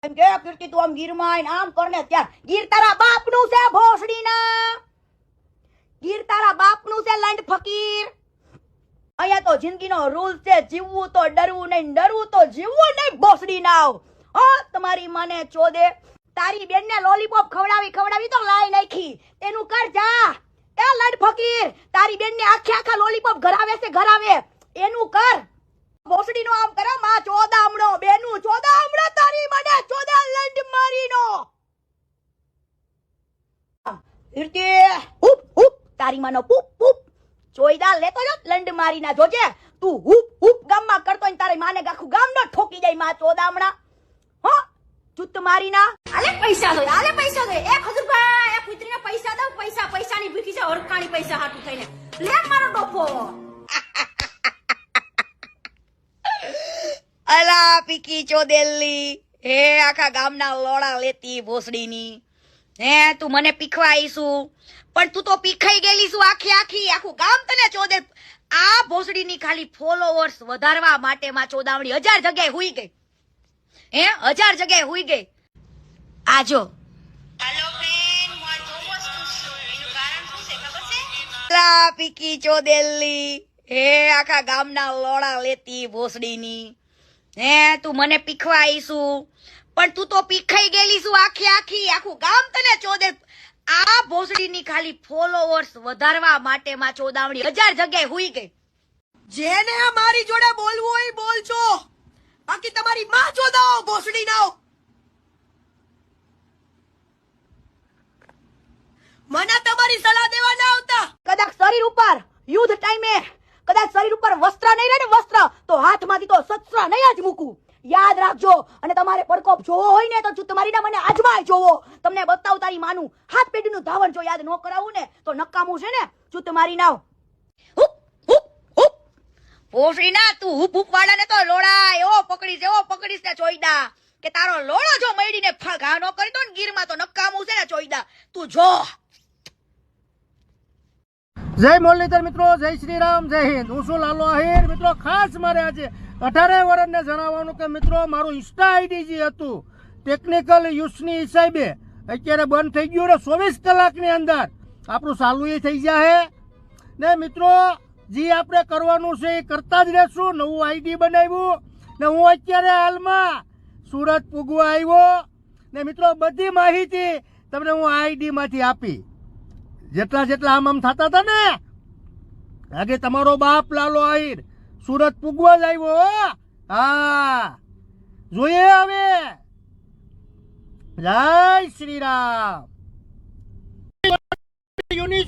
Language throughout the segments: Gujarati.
એમ કે કીર્તિ તું આમ ગીરમાં આવીને આમ કરને ત્યાં ગીર તારા બાપનું છે ભોસડીના, ગીર તારા બાપનું છે લંડ ફકીર. અહીંયા તો જિંદગીનો રૂલ છે જીવવું તો ડરવું નહીં, ડરવું તો જીવવું નહીં ભોસડી નાવ. હા તમારી મને ચોદે તારી બેનને લોલીપોપ ખવડાવી તો લાઈ નાખી, એનું કર જા. એ લંડ ફકીર તારી બેનને આખા લોલીપોપ ઘરાવે છે ઘરાવે, એનું કર. ભોસડીનો આમ કરે માં ચોદામણો બેનું ચોદામણો તારી મને ચોદા લંડ મારીનો. કીર્તિ હુપ હુપ તારી માનો પુપ પુપ ચોયદા લેતો જો લંડ મારી ના જોજે તું હુપ હુપ ગામમાં કરતો ને તારી માને આખું ગામ નો ઠોકી જાય માં ચોદામણા. હો ચુત મારી ના આલે પૈસા દો એ ખજુરભાઈ એ પુત્રીને પૈસા દો, પૈસાની ભૂખી છે ઓરખાણી પૈસા હાટું થઈને લે મારો ડોફો. અલા પીકી ચોદેલી હે આખા ગામના લોડા લેતી ભોસડીની. હે તું મને પીખવા આવીશું પણ તું તો પીખાઈ ગયેલી છું આખું ગામ તને ચોદે. આ ભોસડીની ખાલી ફોલોવર્સ વધારવા માટે માં ચોદાવણી 1000 જગ્યાએ હુઈ ગઈ. હે 1000 જગ્યાએ હુઈ ગઈ. આજો હેલો ફ્રેન્ડ, હું આ જો વસ્તુ છું એનું કારણ શું છે ખબર છે? અલા પીકી ચોદેલી હે આખા ગામના લોડા લેતી ભોસડીની. હે તું મને પીખવા આવીશું પણ તું તો પીખાઈ ગયેલી છું આખું ગામ તને ચોદે. આ ભોસડીની ખાલી ફોલોવર્સ વધારવા માટે માં ચોદાવણી 1000 જગ્યાએ હુઈ ગઈ. જેને મારી જોડે બોલવું હોય બોલજો, બાકી તમારી માં ચોદાઓ ભોસડી નાઓ. મને તમારી સલાહ દેવા ના આવતા. કદાચ શરીર ઉપર યુદ્ધ ટાઈમે કદાચ શરીર ઉપર વસ્ત્ર નહીં રહે ને વસ્ત્ર તો હાથમાંથી તો શસ્ત્ર નહીં જ મૂકું. યાદ રાખજો. અને તમારે પડકોપ જોવો હોય ને તો તમારી ના મને આજમાય જોવો. તમને બતાવું તારી માનું હાથ પેઢીનું ધાવણ જો યાદ ન કરાવું ને તો નકામું છે ને ચૂત મારી નાવ. હુપ હુપ હુપ ભોસડી ના તું હુપ હુપ વાળાને તો લોડા એવો પકડીશ ને ચોઈદા કે તારો લોડો જો મૈડીને ઘા ન કરી દો ને ગીરમાં તો નકામું છે ને ચોઈદા તું જો. જય મુરલીધર મિત્રો, જય શ્રી રામ, જય હિન્દ. હું છું લાલો આહિર. મિત્રો ખાસ મારે આજે 18 વર્ષને જણાવવાનું કે મિત્રો મારું ઇન્સ્ટા આઈડી જે હતું ટેકનિકલ યુઝની હિસાબે અત્યારે બંધ થઈ ગયું ને 24 કલાકની અંદર આપણું ચાલુ એ થઈ જાય ને મિત્રો જે આપણે કરવાનું છે એ કરતા જ રહેશું. નવું આઈડી બનાવ્યું ને હું અત્યારે હાલમાં સુરત પૂગવા આવ્યો ને મિત્રો બધી માહિતી તમને હું આઈડીમાંથી આપી. જેટલા આમ થતા હતા ને આગે તમારો બાપ લાલો આહિર સુરત પૂગવા જ આવ્યો. હા જોઈએ હવે. જય શ્રી રામ.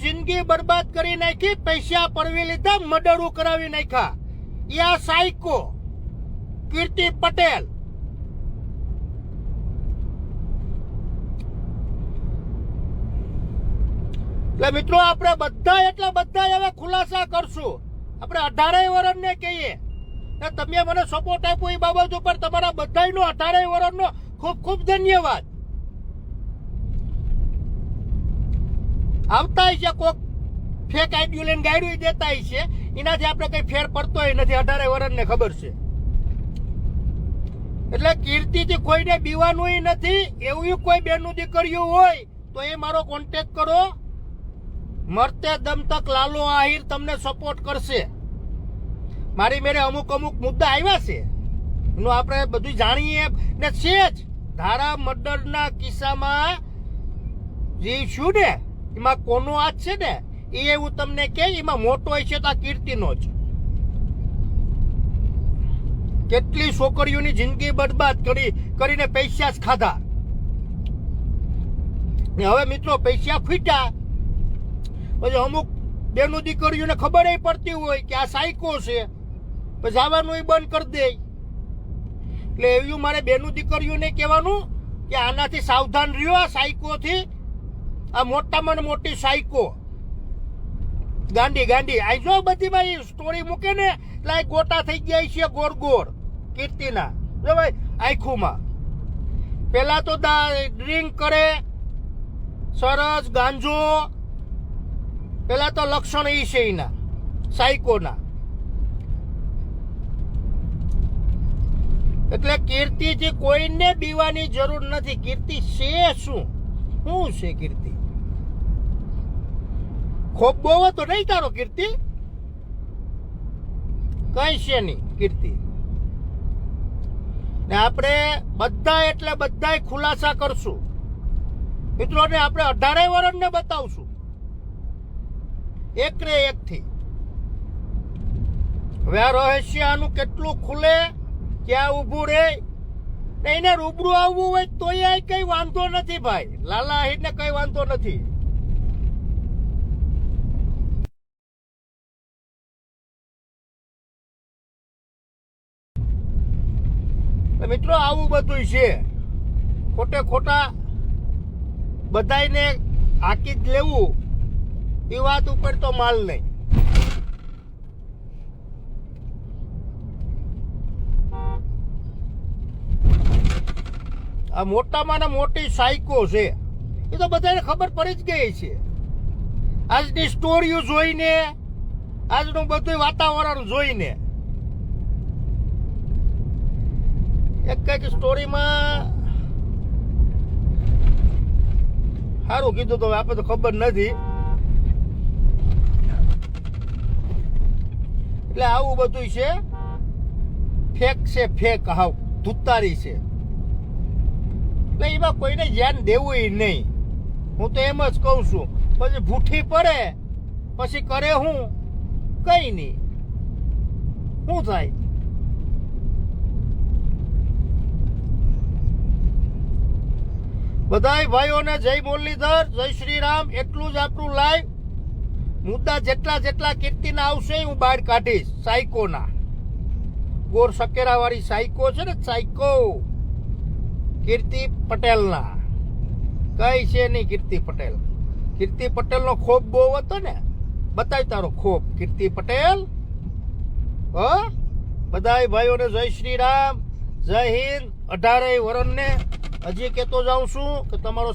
જિંદગી બરબાદ કરી નાખી, પૈસા પડવી લીધા, મર્ડરો કરાવી નાખ્યા. યા સાયકો કીર્તિ પટેલ. એટલે મિત્રો આપણે બધા હવે ખુલાસા કરશું. આપણે 18 વર્ષને કહીએ ને તમે મને સપોર્ટ આપ્યો એ બાબત ઉપર તમારા બધાનો 18 વર્ષનો ખૂબ ખૂબ ધન્યવાદ. આવતા છે કોક ફેક આઈડી લઈને ગાડી દેતા છે, એનાથી આપણે કઈ ફેર પડતો નથી. 18 વર્ષને ખબર છે. એટલે કીર્તિથી કોઈને બીવાનું નથી. એવું કોઈ બેનું દીકરીઓ હોય તો એ મારો કોન્ટેક્ટ કરો. મરતે દમ તક લાલો આહિર તમને સપોર્ટ કરશે. મારી મેરે અમુક મુદ્દા આવ્યા છે એનું આપણે બધું જાણીએ ને છે જ. ધારા મર્ડરના કિસ્સામાં જે શું ને એમાં કોનો હાથ છે ને એ એવું તમને કે એમાં મોટો હોય છે તો આ કીર્તિનો જ. કેટલી છોકરીઓની જિંદગી બરબાદ કરીને પૈસા જ ખાધા. હવે મિત્રો પૈસા ખૂટ્યા પછી અમુક બેનું દીકરીઓને ખબર પડતી હોય કે આ સાયકો છે પછી જવાનું બંધ કરી દે. એટલે એવું મારે બેનું દીકરીઓને કહેવાનું કે આનાથી સાવધાન રહ્યો. આ સાયકોથી, આ મોટામાં મોટી સાયકો ગાંડી આ જો બધી ભાઈ સ્ટોરી મૂકે ને એટલે ગોટા થઈ ગયા છે ગોળ કીર્તિના. જો ભાઈ આંખોમાં પેલા તો ડ્રિંક કરે સરસ ગાંજો, પેલા તો લક્ષણ એ છે એના સાયકોના. એટલે કીર્તિથી કોઈને બીવાની જરૂર નથી. કીર્તિ છે શું છે કીર્તિ? ખોબ બોવો તો નહીં તારો કીર્તિ, કઈ છે નહીં કીર્તિ. ને આપણે બધા એટલે બધા ખુલાસા કરશું મિત્રોને. આપણે 18 વર્ષને બતાવશું એક ને એક થી. હવે આ રહસ્ય આનું કેટલું ખુલે, ક્યાં ઊભું રે, ને એને રૂબરૂ આવવું હોય તોય કઈ વાંધો નથી ભાઈ. લાલા આહિર ને કઈ વાંધો નથી. મિત્રો આવું બધું છે. ખોટે ખોટા બધાને હાકી જ લેવું એ વાત ઉપર તો માલ નહીં. આ મોટામાં ને મોટી સાયકો છે એ તો બધાને ખબર પડી જ ગઈ છે. આજની સ્ટોરીઓ જોઈને, આજનું બધું વાતાવરણ જોઈને. એક કઈક સ્ટોરીમાં સારું કીધું તો આપણે તો ખબર નથી. એટલે આવું બધું છે. ફેક છે, ફેક હાવ ધુતારી છે. એટલે એમાં કોઈને ધ્યાન દેવું નહીં. હું તો એમ જ કહું છું. પછી ભૂઠી પડે પછી કરે હું કઈ નહીં. શું થાય? બધાય ભાઈઓને જય મુરલીધર, જય શ્રી રામ. એટલું જ આપણું લાઈવ. મુદ્દા જેટલા કીર્તિના આવશે હું બહાર કાઢીશ. સાયકોના, ગોર સકેરા વાળી સાયકો છે ને, સાયકો કીર્તિ પટેલના. કઈ છે નહીં કીર્તિ પટેલ. કીર્તિ પટેલનો ખોફ બહુ હતો ને. બતાવી તારો ખોફ કીર્તિ પટેલ. બધાય ભાઈઓને જય શ્રી રામ, જય હિન્દ. 18 વર્ષને હજી કહેતો જાઉં છું કે તમારો